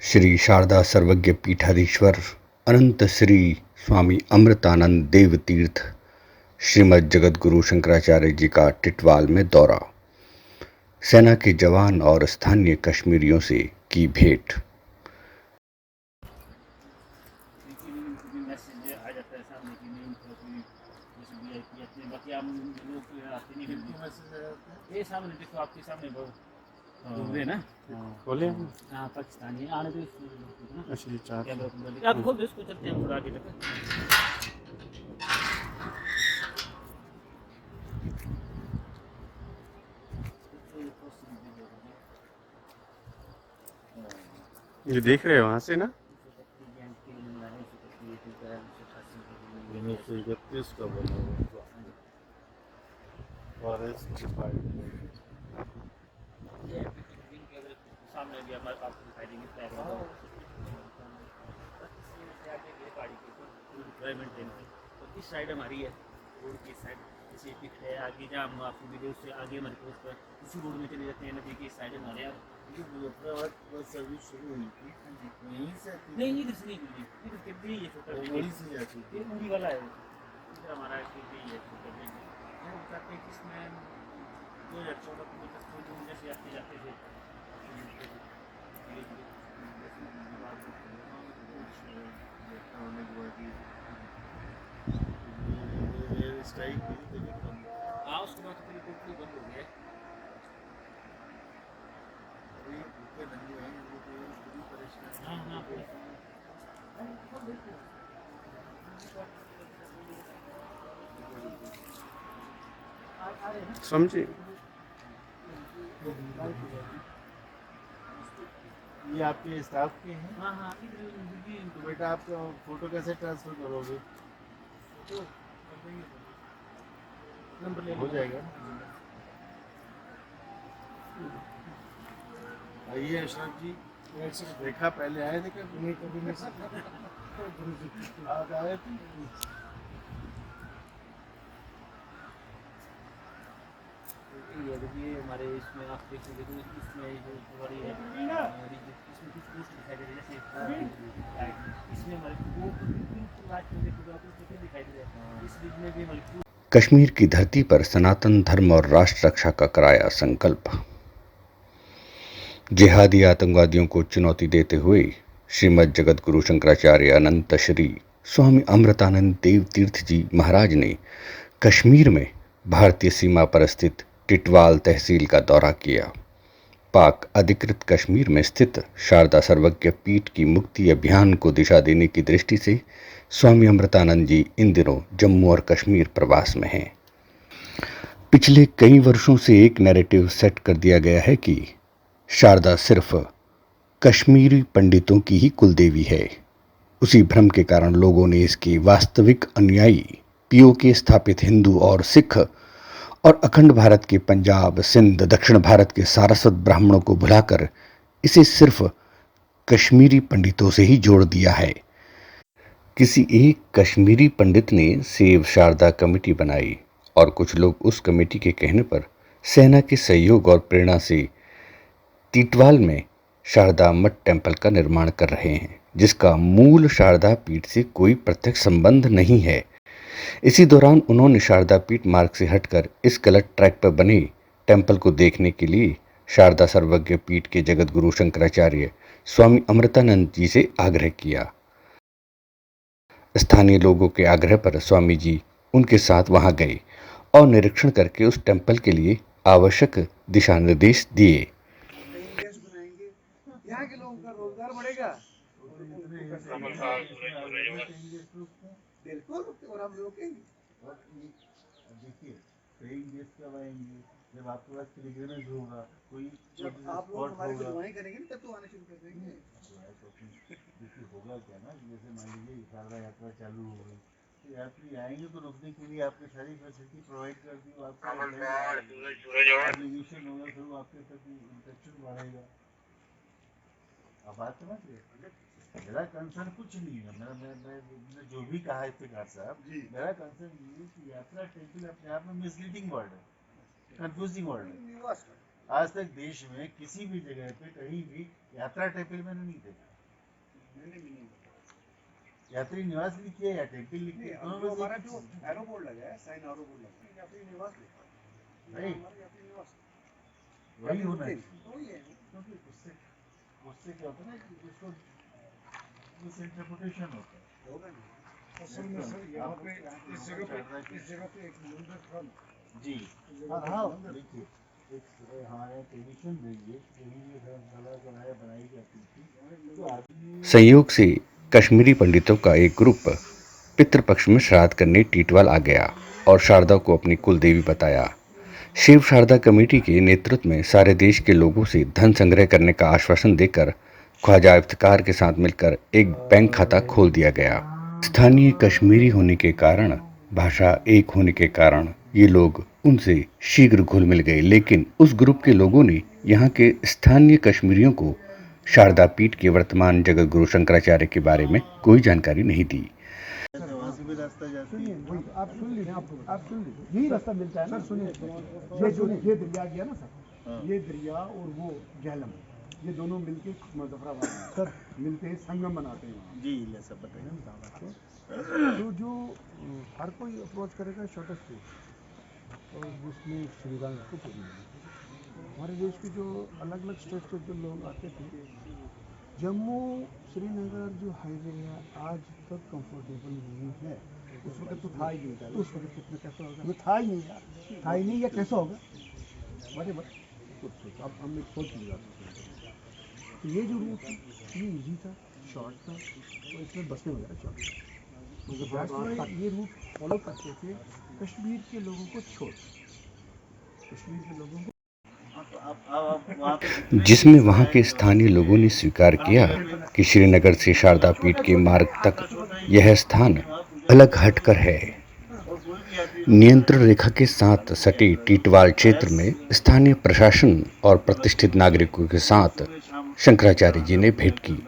श्री शारदा सर्वज्ञ पीठाधीश्वर अनंत श्री स्वामी अमृतानंद देव तीर्थ श्रीमद् जगद्गुरु शंकराचार्य जी का टिटवाल में दौरा। सेना के जवान और स्थानीय कश्मीरियों से की भेंट। ना बोले पाकिस्तानी आने तो अच्छा जी चार आप खोल दो इसको, चलते हैं थोड़ा आगे तक। ये देख रहे हो वहाँ से ना 1931 का बना हुआ फॉरेस्ट डिपार्टमेंट सामने भी हमारे पास दिखाई देंगे इस साइड हमारी है, रोड की साइड जैसे पिक है आगे, जहाँ हम आपको वीडियो से आगे हमारे पोस्ट पर इसी रोड में चले जाते हैं, नदी की साइड हमारे यहाँ सर्विस शुरू हुई थी यहीं से। नहीं इधर से नहीं हुई, इधर के भी ये छोटा वहीं से जाती है, उड़ी वाला है इधर हमारा के भी है छोटा भी चाहते हैं कि इसमें 2014 में जैसे आते जाते थे हाँ उसके बाद फिर टोटली बंद हो गया। समझे ये आपके स्टाफ के हैं? हाँ हाँ तो बेटा आप फोटो कैसे ट्रांसफर करोगे? हो जाएगा। आइए अशरफ जी, देखा पहले आए थे कभी आज आए थे। ये हमारे इसमें आप देखेंगे तो इसमें जो बड़ी है इसमें कुछ पोस्ट दिखाई दे रही है, जैसे इसमें हमारे दिखाई दे रहा है, इस बीच में भी हमारे कश्मीर की धरती पर सनातन धर्म और राष्ट्र रक्षा का कराया संकल्प। जिहादी आतंकवादियों को चुनौती देते हुए श्रीमद् जगद्गुरु शंकराचार्य अनंत श्री स्वामी अमृतानंद देव तीर्थ जी महाराज ने कश्मीर में भारतीय सीमा पर स्थित टिटवाल तहसील का दौरा किया। पाक अधिकृत कश्मीर में स्थित शारदा सर्वज्ञ पीठ की मुक्ति अभियान को दिशा देने की दृष्टि से स्वामी अमृतानंद जी इन दिनों जम्मू और कश्मीर प्रवास में हैं। पिछले कई वर्षों से एक नैरेटिव सेट कर दिया गया है कि शारदा सिर्फ कश्मीरी पंडितों की ही कुलदेवी है। उसी भ्रम के कारण लोगों ने इसके वास्तविक अनुयायी पीओके स्थापित हिंदू और सिख और अखंड भारत के पंजाब, सिंध, दक्षिण भारत के सारस्वत ब्राह्मणों को भुलाकर इसे सिर्फ कश्मीरी पंडितों से ही जोड़ दिया है। किसी एक कश्मीरी पंडित ने सेव शारदा कमेटी बनाई और कुछ लोग उस कमेटी के कहने पर सेना के सहयोग और प्रेरणा से टिटवाल में शारदा मठ टेम्पल का निर्माण कर रहे हैं, जिसका मूल शारदा पीठ से कोई प्रत्यक्ष संबंध नहीं है। इसी दौरान उन्होंने शारदा पीठ मार्ग से हटकर इस गलत ट्रैक पर बने टेम्पल को देखने के लिए शारदा सर्वज्ञ पीठ के जगद्गुरु शंकराचार्य स्वामी अमृतानंद जी से आग्रह किया। स्थानीय लोगों के आग्रह पर स्वामी जी उनके साथ वहां गए और निरीक्षण करके उस टेम्पल के लिए आवश्यक दिशा निर्देश दिए। यहाँ के लोगों का रोजगार बढ़ेगा, बिल्कुल, और हम रोकेंगे। देखिए कब आएंगे जब आपके पास पिलग्रिमेज होगा, कोई जब आप लोग हमारे गुरुवाई करेंगे तब तो आने शुरू कर देंगे। देखिए होगा क्या ना, जैसे मान लीजिए शारदा यात्रा चालू हो गई तो यात्री आएंगे तो रुकने के लिए आपने सारी फैसिलिटी प्रोवाइड कर दी, आपका एप्लीकेशन होगा, फिर आपके प्रति इंटरेक्शन बढ़ेगा। अब बात समझ गए। मेरा कंसर्न कुछ नहीं है, मैं जो भी कहा इफ्तिकार साहब, मेरा कंसर्न ये है कि यात्रा टेम्पल अपने आप में मिसलीडिंग वर्ड है, कंफ्यूजिंग वर्ड है। आज तक देश में किसी भी जगह पे कहीं भी यात्रा टेम्पल मैंने नहीं देखा। मैंने भी नहीं देखा। यात्री निवास लिखी है या टेम्पल लिखी है? दोनों में से हमारा एक जो चीज़ है। एरो बोर्ड लगा है, साइन एरो बोर्ड लगा है, यात्री निवास लिखा है। नहीं, हमारा यात्री निवास वही होना चाहिए। वही है। क्योंकि उससे क्या होता है ना कि उसको मिसइंटरप्रिटेशन होता है। होगा नहीं। असल में सर यहाँ पे इस जगह पे एक मंदिर था ना। जी हाँ, हाँ, मंदिर। देखिए हमारे ट्रेडिशन रही है, यही ये धर्मशाला बनाया बनाई जाती थी। तो आदमी संयोग से कश्मीरी पंडितों का एक ग्रुप पितृपक्ष में श्राद्ध करने टीटवाल आ गया और शारदा को अपनी कुलदेवी बताया। शिव शारदा कमेटी के नेतृत्व में सारे देश के लोगों से धन संग्रह करने का आश्वासन देकर ख्वाजा इफ्तिकार के साथ मिलकर एक बैंक खाता खोल दिया गया। स्थानीय कश्मीरी होने के कारण, भाषा एक होने के कारण ये लोग उनसे शीघ्र घुल मिल गए, लेकिन उस ग्रुप के लोगों ने यहाँ के स्थानीय कश्मीरियों को शारदा पीठ के वर्तमान जगत गुरु शंकराचार्य के बारे में कोई जानकारी नहीं दी। वहाँ से भी रास्ता जाती सुनिए, है। वही आप सुन लीजिए, आप सुन लीजिए, यही रास्ता मिलता है ना। सुनिए, ये दरिया गया ना सर, हाँ। ये दरिया और वो झेलम, ये दोनों मिलके मुजफ्फराबाद में सर मिलते हैं, संगम बनाते हैं वहाँ। जी ले सब बताइए। मैं बता रहा हूँ। तो जो हर कोई अप्रोच करेगा शॉर्टेस्ट वे, और जिसमें सुविधा उसको पूरी मिलेगी। हमारे देश के जो अलग अलग स्टेट से जो लोग आते थे, जम्मू श्रीनगर जो हाईवे है आज तक कंफर्टेबल नहीं है। उस वक्त तो था ही नहीं था, उस वक्त कितना कैसा होगा, वो था ही नहीं यार, था ही नहीं, या कैसा होगा बड़े कुछ अब हम एक सोच लिया। तो ये जो रूट है ये इजी था, शॉर्ट था, और इसमें बसें वगैरह चलती थी। ये रूट फॉलो करते थे कश्मीर के लोगों को छोड़, कश्मीर के लोगों को जिसमें वहां के स्थानीय लोगों ने स्वीकार किया कि श्रीनगर से शारदा पीठ के मार्ग तक यह स्थान अलग हटकर है। नियंत्रण रेखा के साथ सटे टीटवाल क्षेत्र में स्थानीय प्रशासन और प्रतिष्ठित नागरिकों के साथ शंकराचार्य जी ने भेंट की।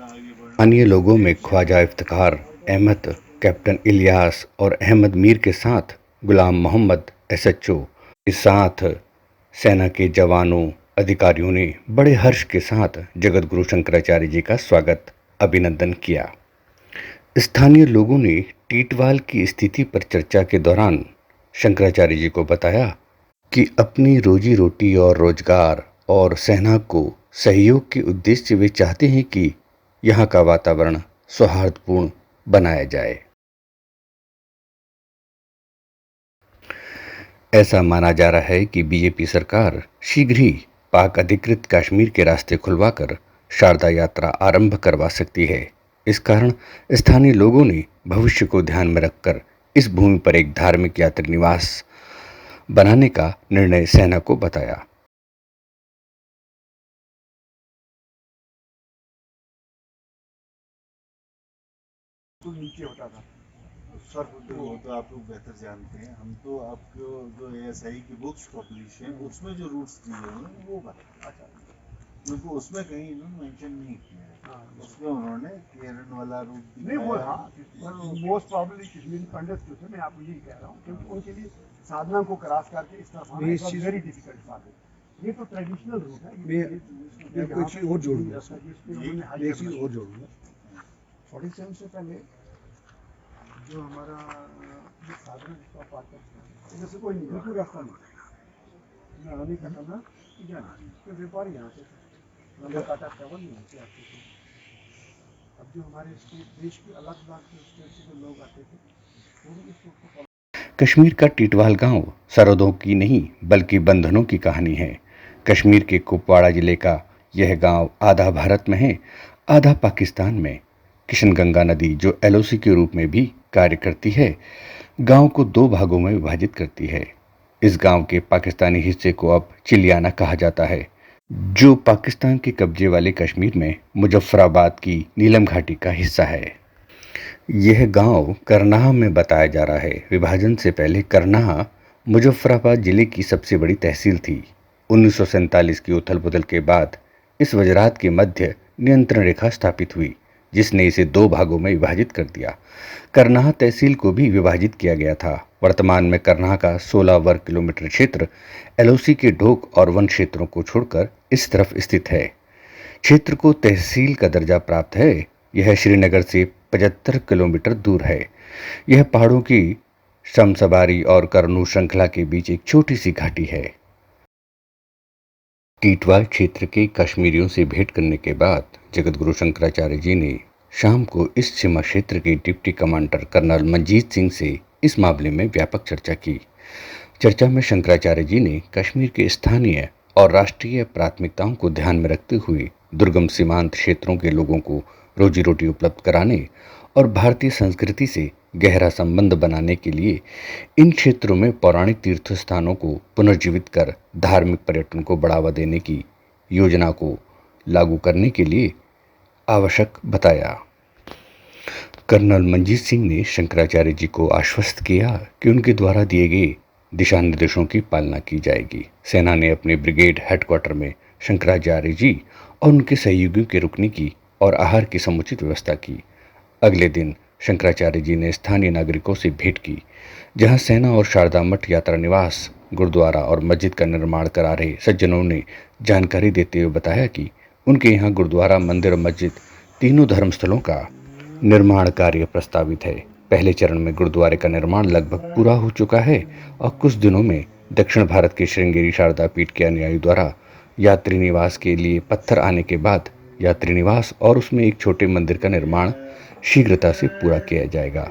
अन्य लोगों में ख्वाजा इफ्तिकार अहमद, कैप्टन इलियास और अहमद मीर के साथ गुलाम मोहम्मद SHO के साथ सेना के जवानों अधिकारियों ने बड़े हर्ष के साथ जगत गुरु शंकराचार्य जी का स्वागत अभिनंदन किया। स्थानीय लोगों ने टीटवाल की स्थिति पर चर्चा के दौरान शंकराचार्य जी को बताया कि अपनी रोजी रोटी और रोजगार और सेना को सहयोग के उद्देश्य से वे चाहते हैं कि यहाँ का वातावरण सौहार्दपूर्ण बनाया जाए। ऐसा माना जा रहा है कि बीजेपी सरकार शीघ्र ही पाक अधिकृत कश्मीर के रास्ते खुलवाकर शारदा यात्रा आरंभ करवा सकती है। इस कारण स्थानीय लोगों ने भविष्य को ध्यान में रखकर इस भूमि पर एक धार्मिक यात्री निवास बनाने का निर्णय सेना को बताया। तो नीचे होता था सर वो तो आप लोग बेहतर जानते हैं, हम तो आपको जो ASI की बुक्स पब्लिश हैं उसमें जो रूट्स दिए हुए हैं वो बताएं। अच्छा, क्योंकि उसमें कहीं इन्होंने मेंशन नहीं किया है। हाँ, उसमें उन्होंने केरन वाला रूट नहीं वो दिखाया। हाँ, मोस्ट प्रॉब्लली कश्मीरी पंडित जो थे, मैं आपको यही कह रहा हूँ, क्योंकि उनके लिए साधना को क्रॉस करके इस तरफ आना is very difficult for them. ये तो ट्रेडिशनल रूट है। मैं आपको एक चीज़ और जोड़ूंगा, मैं एक चीज़ और जोड़ूंगा। 47 से पहले जो हमारा जो साधना जिसको आप बात करते हैं, जैसे कोई नहीं, बिल्कुल रास्ता नहीं, ना आने का करना जाना, तो व्यापारी यहाँ से थे, लंबा काटा ट्रेवल यहाँ से आते थे। अब जो हमारे स्टेट देश के अलग अलग स्टेट से जो लोग आते थे वो भी इस रूट को कश्मीर का टीटवाल गांव सरहदों की नहीं बल्कि बंधनों की कहानी है। कश्मीर के कुपवाड़ा जिले का यह गांव आधा भारत में है, आधा पाकिस्तान में। किशनगंगा नदी जो LOC के रूप में भी कार्य करती है, गांव को 2 भागों में विभाजित करती है। इस गांव के पाकिस्तानी हिस्से को अब चिलियाना कहा जाता है, जो पाकिस्तान के कब्जे वाले कश्मीर में मुजफ्फराबाद की नीलम घाटी का हिस्सा है। यह गांव करनाह में बताया जा रहा है। विभाजन से पहले करनाह मुजफ्फराबाद जिले की सबसे बड़ी तहसील थी। 1947 की उथल-पुथल के बाद इस वजरात के मध्य नियंत्रण रेखा स्थापित हुई, जिसने इसे 2 भागों में विभाजित कर दिया। करनाह तहसील को भी विभाजित किया गया था। वर्तमान में करनाह का 16 वर्ग किलोमीटर क्षेत्र LOC के ढोक और वन क्षेत्रों को छोड़कर इस तरफ स्थित है। क्षेत्र को तहसील का दर्जा प्राप्त है। यह श्रीनगर से 75 किलोमीटर दूर है। यह पहाड़ों की शमसबारी और करनूल श्रृंखला के बीच एक छोटी सी घाटी है। टीटवाल क्षेत्र के कश्मीरियों से भेंट करने के बाद जगतगुरु शंकराचार्य जी ने शाम को इस सीमा क्षेत्र के deputy commander colonel Manjit Singh से इस मामले में व्यापक चर्चा की। चर्चा में शंकराचार्य जी ने कश्मीर के स्थानीय और राष्ट्रीय प्राथमिकताओं को ध्यान में रखते हुए दुर्गम सीमांत क्षेत्रों के लोगों को रोजी रोटी उपलब्ध कराने और भारतीय संस्कृति से गहरा संबंध बनाने के लिए इन क्षेत्रों में पौराणिक तीर्थ स्थानों को पुनर्जीवित कर धार्मिक पर्यटन को बढ़ावा देने की योजना को लागू करने के लिए आवश्यक बताया। कर्नल मंजीत सिंह ने शंकराचार्य जी को आश्वस्त किया कि उनके द्वारा दिए गए दिशा निर्देशों की पालना की जाएगी। सेना ने अपने ब्रिगेड हेडक्वार्टर में शंकराचार्य जी और उनके सहयोगियों के रुकने की और आहार की समुचित व्यवस्था की। अगले दिन शंकराचार्य जी ने स्थानीय नागरिकों से भेंट की, जहां सेना और शारदा मठ यात्रा निवास, गुरुद्वारा और मस्जिद का निर्माण करा रहे सज्जनों ने जानकारी देते हुए बताया कि उनके यहाँ गुरुद्वारा, मंदिर और मस्जिद तीनों धर्मस्थलों का निर्माण कार्य प्रस्तावित है। पहले चरण में गुरुद्वारे का निर्माण लगभग पूरा हो चुका है और कुछ दिनों में दक्षिण भारत के श्रृंगेरी शारदा पीठ के अनुयायियों द्वारा यात्री निवास के लिए पत्थर आने के बाद यात्री निवास और उसमें एक छोटे मंदिर का निर्माण शीघ्रता से पूरा किया जाएगा।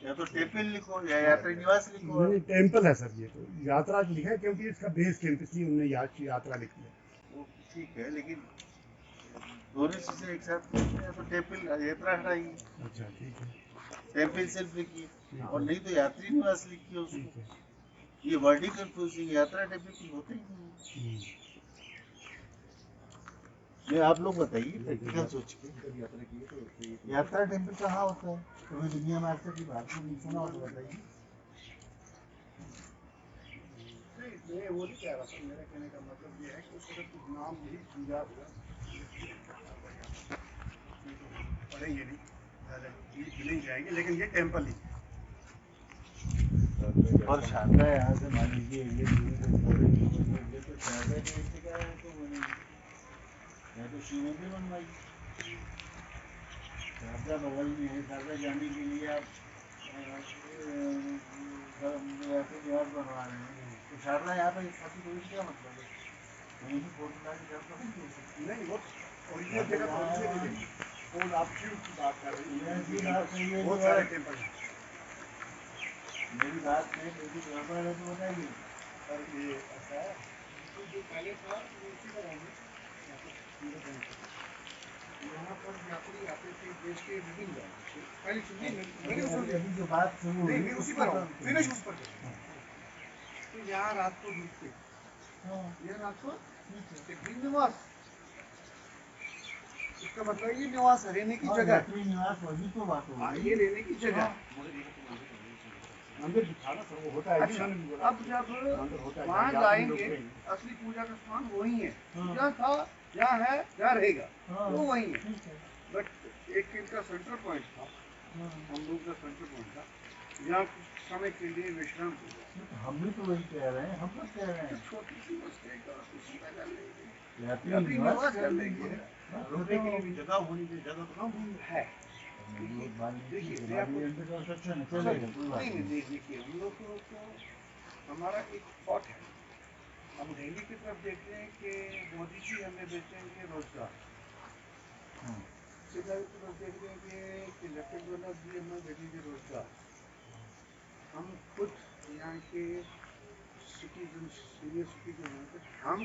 या तो टेम्पल लिखो या यात्री निवास लिखो। नहीं, टेम्पल है सर, ये तो यात्रा लिखा है क्योंकि इसका बेस कैंप, इसलिए उन्होंने यात्रा लिखी है। वो ठीक है, लेकिन दोनों चीजें एक साथ लिखी है तो टेम्पल यात्रा हटाइए, अच्छा ठीक है, टेम्पल सिर्फ लिखिए, और नहीं तो यात्री निवास लिखिए ठीक उसको। है। ये वर्ड ही कंफ्यूजिंग, यात्रा टेम्पल होते ही नहीं। नहीं, आप लोग बताइए प्रैक्टिकल सोच के। यात्रा टेम्पल कहाँ होता है? कभी दुनिया में आज तक भारत में नहीं सुना हो तो बताइए। मैं वो नहीं कह रहा था, मेरा कहने का मतलब ये है कि उसका कुछ नाम यही पूजा हुआ पढ़ेंगे नहीं, लिख नहीं जाएंगे, लेकिन ये टेम्पल ही है। और शारदा यहाँ से मान लीजिए ये तो शारदा की जगह है तो बनेगी, या तो शिव मंदिर बनवाइए। शारदा बगल में है, शारदा जाने के लिए आप निवास बनवा रहे हैं, तो शारदा यहाँ पे स्थापित होने का क्या मतलब है? वहीं से फोटो ला के घर पर नहीं, वो ओरिजिनल जगह पर ओरिजिनल मिलेगी। और आप शिव की बात कर रहे हैं, बहुत सारे टेम्पल हैं। मेरी बात में मेरी गड़बड़ है तो बताइए। और ये ऐसा है, तो जो पहले था वो उसी का होंगे। यहाँ पर यात्री आते थे देश के विभिन्न राज्यों से। पहले सुनिए, मैंने उसमें अभी जो बात शुरू हुई नहीं, उसी पर फिनिश उस पर तो यहाँ रात को रुकते, ये रात को एक दिन निवास, इसका मतलब ये निवास है, रहने की जगह। यात्री निवास वही तो बात हो रही ये रहने की जगह। मंदिर दिखाना सर, वो होता है। अच्छा, अब जब वहाँ जाएंगे, असली पूजा का स्थान वही है, जहाँ था, जहाँ है, जहाँ रहेगा, वो वही है। बट एक इनका सेंटर पॉइंट था, हम लोग का सेंटर पॉइंट था, जहाँ कुछ समय के लिए विश्राम हुआ। हम भी तो वही कह रहे हैं, हम लोग कह रहे हैं छोटी सी बस्ती का उसी में कर लेंगे, यात्री निवास कर लेंगे। रुकने के लिए भी जगह होनी चाहिए, जगह तो कम है। देखिए देखिए हम लोग को हमारा एक थॉट है, हम दिल्ली की तरफ देखते हैं कि मोदी जी हमें देते हैं कि रोजगार, सिद्धार्थ की तरफ देखते हैं कि लेफ्टिनेंट गवर्नर जी हमें देते हैं रोजगार। हम खुद यहाँ के सिटीजन, सीनियर सिटीजन, हम